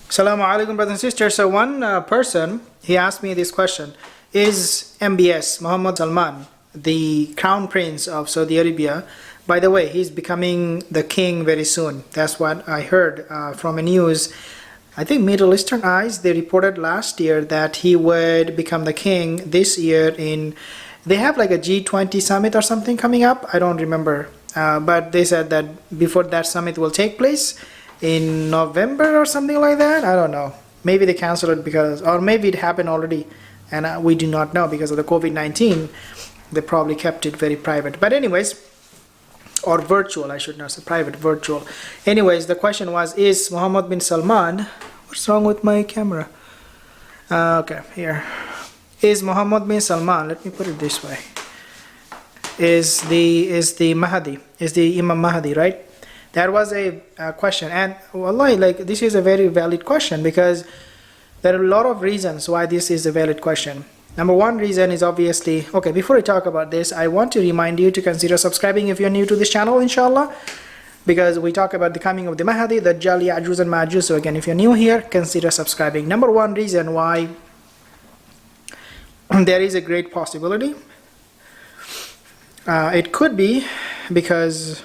Assalamu alaikum, brothers and sisters. So one person, he asked me this question: is MBS, Mohammad Salman, the crown prince of Saudi Arabia? By the way, he's becoming the king very soon. That's what I heard from a news. I think Middle Eastern Eyes, they reported last year that he would become the king this year they have like a G20 summit or something coming up. I don't remember. But they said that before that summit will take place in November or something like that. I don't know. Maybe they canceled it or maybe it happened already and we do not know because of the COVID-19. They probably kept it very private. But anyways, or virtual, I should not say private, virtual. Anyways, the question was, is Mohammed bin Salman, what's wrong with my camera? Okay, here. Is Mohammed bin Salman, let me put it this way, is the Mahdi, is the Imam Mahdi, right? That was a question, and wallahi, like, this is a very valid question because there are a lot of reasons why this is a valid question. Number one reason is obviously, okay, before I talk about this, I want to remind you to consider subscribing if you're new to this channel, inshallah, because we talk about the coming of the Mahdi, the Dajjal, Ya'juj and Ma'juj. So again, if you're new here, consider subscribing. Number one reason why there is a great possibility, it could be because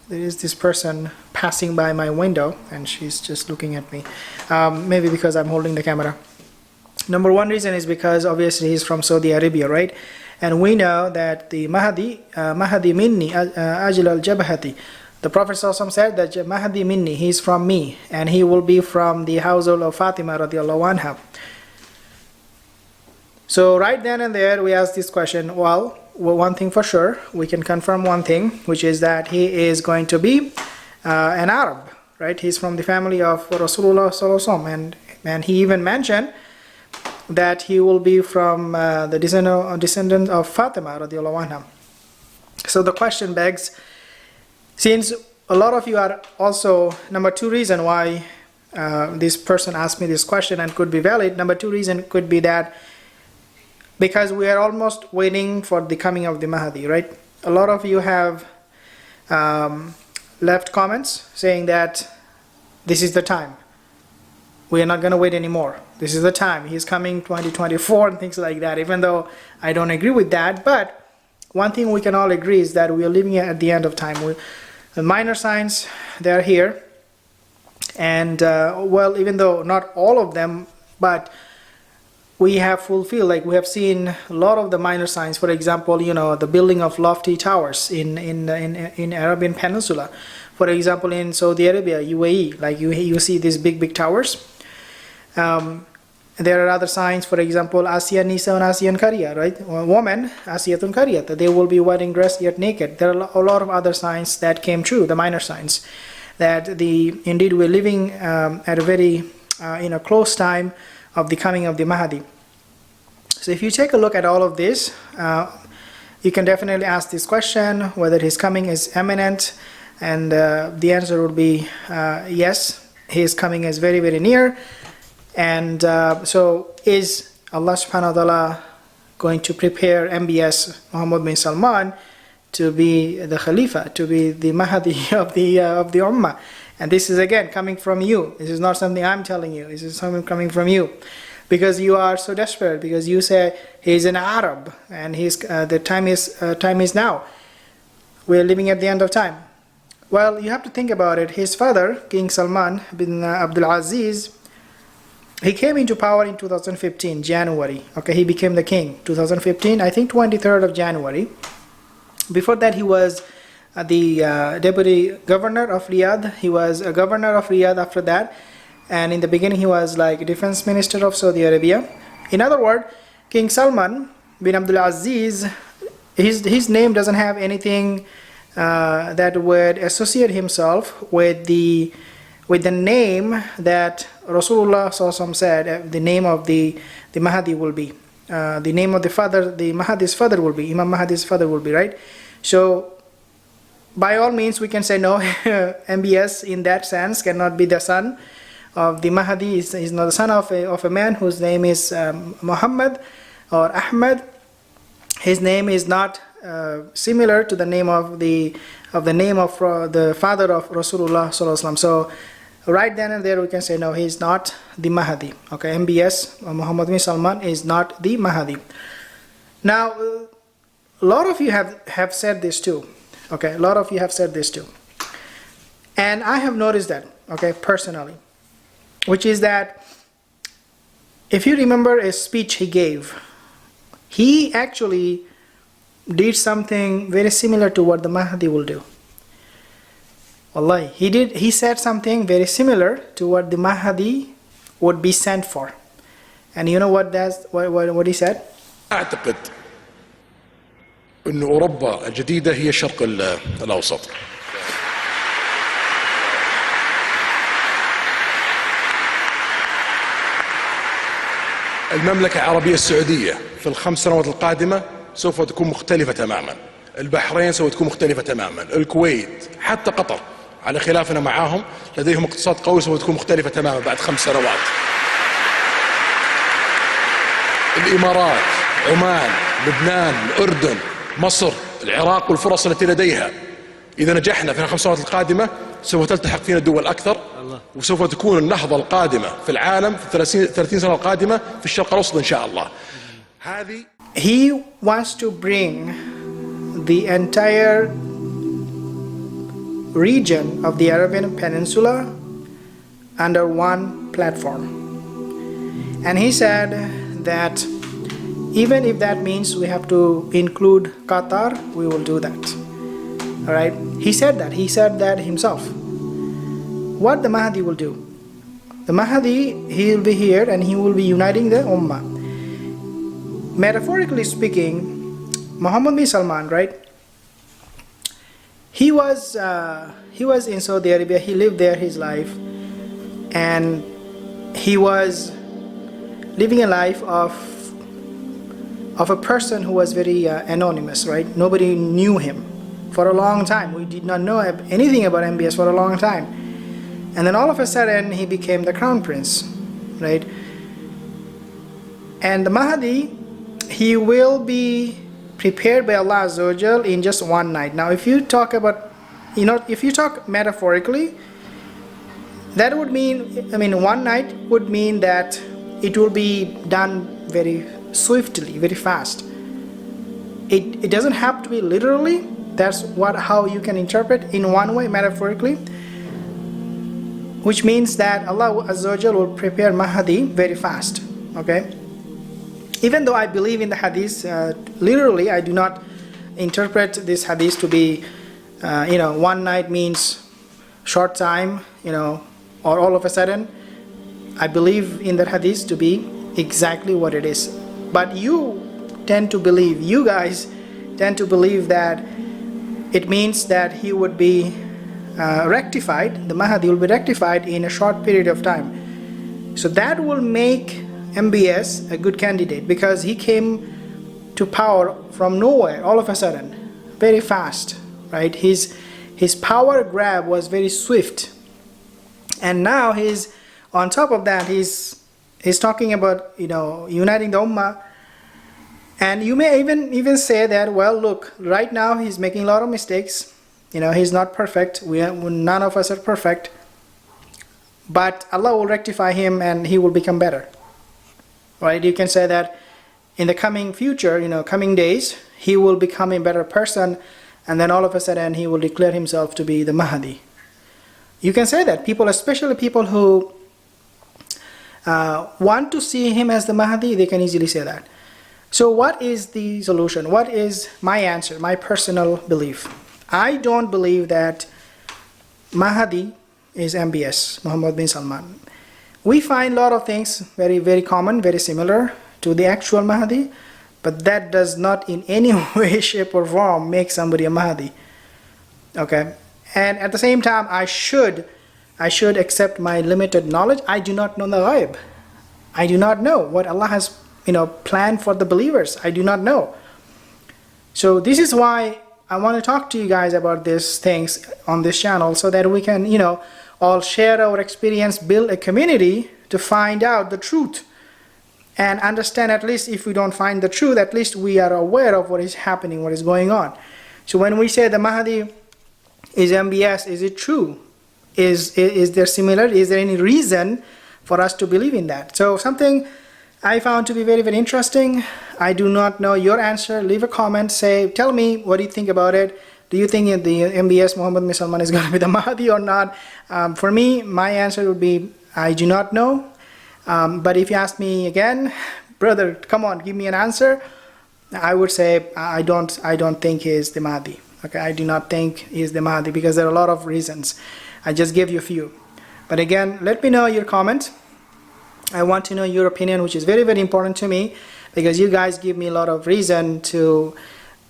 there is this person passing by my window and she's just looking at me. Maybe because I'm holding the camera. Number one reason is because obviously he's from Saudi Arabia, right? And we know that the Mahdi minni ajil al-jabhati. The Prophet ﷺ said that Mahdi minni, he's from me, and he will be from the household of Fatima radiallahu anha. So right then and there we ask this question, well, one thing for sure, we can confirm one thing, which is that he is going to be an Arab, right? He's from the family of Rasulullah sallallahu alaihi wasallam, and he even mentioned that he will be from the descendant of Fatima radiallahu anha. So the question begs, since a lot of you are also, number two reason why this person asked me this question and could be valid, number two reason could be that because we are almost waiting for the coming of the Mahdi, right? A lot of you have left comments saying that this is the time. We are not going to wait anymore. This is the time. He's coming 2024 and things like that, even though I don't agree with that. But one thing we can all agree is that we are living at the end of time. The minor signs, they are here. And, well, even though not all of them, but we have fulfilled, like we have seen a lot of the minor signs. For example, you know, the building of lofty towers in Arabian Peninsula. For example, in Saudi Arabia, UAE, like you see these big towers. There are other signs, for example, Asiya Nisa and Asiyan Kariya, right? Woman, Asiyatun Kariyat, they will be wearing dress yet naked. There are a lot of other signs that came true, the minor signs, that indeed we're living at a very close time of the coming of the Mahdi. So if you take a look at all of this, you can definitely ask this question, whether his coming is imminent, and the answer would be yes, his coming is very, very near. And so is Allah subhanahu wa ta'ala going to prepare MBS, Mohammad bin Salman, to be the Khalifa, to be the Mahdi of the Ummah? And this is again coming from you. This is not something I'm telling you. This is something coming from you. Because you are so desperate, because you say he's an Arab and the time is now. We're living at the end of time. Well, you have to think about it. His father, King Salman bin Abdul Aziz, he came into power in 2015, January. Okay, he became the king. 2015, I think 23rd of January. Before that, he was the deputy governor of Riyadh. He was a governor of Riyadh after that. And in the beginning, he was like defense minister of Saudi Arabia. In other words, King Salman bin Abdul Aziz, his name doesn't have anything that would associate himself with the name that Rasulullah SAW said the name of the Mahdi will be. The name of the father, the Mahdi's father will be, Imam Mahdi's father will be, right? So by all means we can say no, MBS in that sense cannot be the son of the Mahdi. Is not the son of a man whose name is Muhammad or Ahmed. His name is not similar to the name of the father of Rasulullah SAW. So right then and there we can say, no, he's not the Mahdi. Okay, MBS, Mohammad Bin Salman, is not the Mahdi. Now, a lot of you have said this too. Okay, a lot of you have said this too. And I have noticed that, okay, personally, which is that if you remember a speech he gave, he actually did something very similar to what the Mahdi will do. Wallahi, he said something very similar to what the Mahdi would be sent for. And you know what he said? أعتقد أن أوروبا الجديدة هي الشرق الأوسط. المملكة العربية السعودية في ال5 سنوات القادمة سوف تكون مختلفة تماما. البحرين سوف تكون مختلفة تماما. الكويت حتى قطر على خلافنا معاهم لديهم اقتصاد قوي سوف تكون مختلفة تماما بعد 5 سنوات. الإمارات، عمان، لبنان، الأردن، مصر، العراق والفرص التي لديها إذا نجحنا في ال5 سنوات القادمة سوف تلتحق فينا دول أكثر وسوف تكون النهضة القادمة في العالم في 30 سنة القادمة في الشرق الأوسط إن شاء الله. He wants to bring the entire region of the Arabian Peninsula under one platform. And he said that even if that means we have to include Qatar, we will do that. All right? He said that himself. What the Mahdi will do? The Mahdi, he will be here and he will be uniting the Ummah. Metaphorically speaking, Mohammed Bin Salman, right? He was in Saudi Arabia. He lived there his life, and he was living a life of a person who was very anonymous, right? Nobody knew him for a long time. We did not know anything about MBS for a long time. And then all of a sudden, he became the crown prince, right? And the Mahdi, he will be prepared by Allah Azza wa Jal in just one night. Now, if you talk about, if you talk metaphorically, that would mean, one night would mean that it will be done very swiftly, very fast. It doesn't have to be literally. That's how you can interpret in one way, metaphorically, which means that Allah Azza wa Jal will prepare Mahdi very fast. Okay. Even though I believe in the hadith, literally, I do not interpret this hadith to be, one night means short time, or all of a sudden. I believe in the hadith to be exactly what it is. But you guys tend to believe that it means that he would be rectified, the Mahdi will be rectified in a short period of time. So that will make MBS a good candidate because he came to power from nowhere all of a sudden, very fast, right? His power grab was very swift, and now he's on top of that. He's talking about uniting the Ummah, and you may even say that, well, look, right now he's making a lot of mistakes. He's not perfect. None of us are perfect, but Allah will rectify him and he will become better. Right? You can say that in the coming future, coming days, he will become a better person, and then all of a sudden he will declare himself to be the Mahdi. You can say that. People, especially people who want to see him as the Mahdi, they can easily say that. So what is the solution? What is my answer, my personal belief? I don't believe that Mahdi is MBS, Mohammed Bin Salman. We find a lot of things very, very common, very similar to the actual Mahdi, but that does not in any way, shape or form make somebody a Mahdi. Okay? And at the same time, I should accept my limited knowledge. I do not know the ghaib. I do not know what Allah has planned for the believers. I do not know. So this is why I want to talk to you guys about these things on this channel so that we can, all share our experience, build a community to find out the truth and understand. At least if we don't find the truth, at least we are aware of what is happening, what is going on. So when we say the Mahdi is MBS, is it true? is there similarity? Is there any reason for us to believe in that? So something I found to be very, very interesting. I do not know your answer. Leave a comment. Tell me what do you think about it. Do you think the MBS Mohammad Bin Salman is going to be the Mahdi or not? For me, my answer would be I do not know. But if you ask me again, brother, come on, give me an answer, I would say I don't think he is the Mahdi. Okay, I do not think he is the Mahdi because there are a lot of reasons. I just gave you a few. But again, let me know your comment. I want to know your opinion, which is very, very important to me because you guys give me a lot of reason to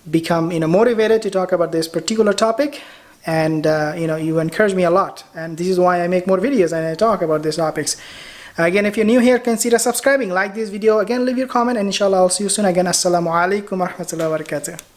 become motivated to talk about this particular topic, and you encourage me a lot, and this is why I make more videos and I talk about these topics. Again, if you're new here, consider subscribing, like this video, again leave your comment, and inshallah I'll see you soon again. Assalamu alaikum wa rahmatullahi wa barakatuh.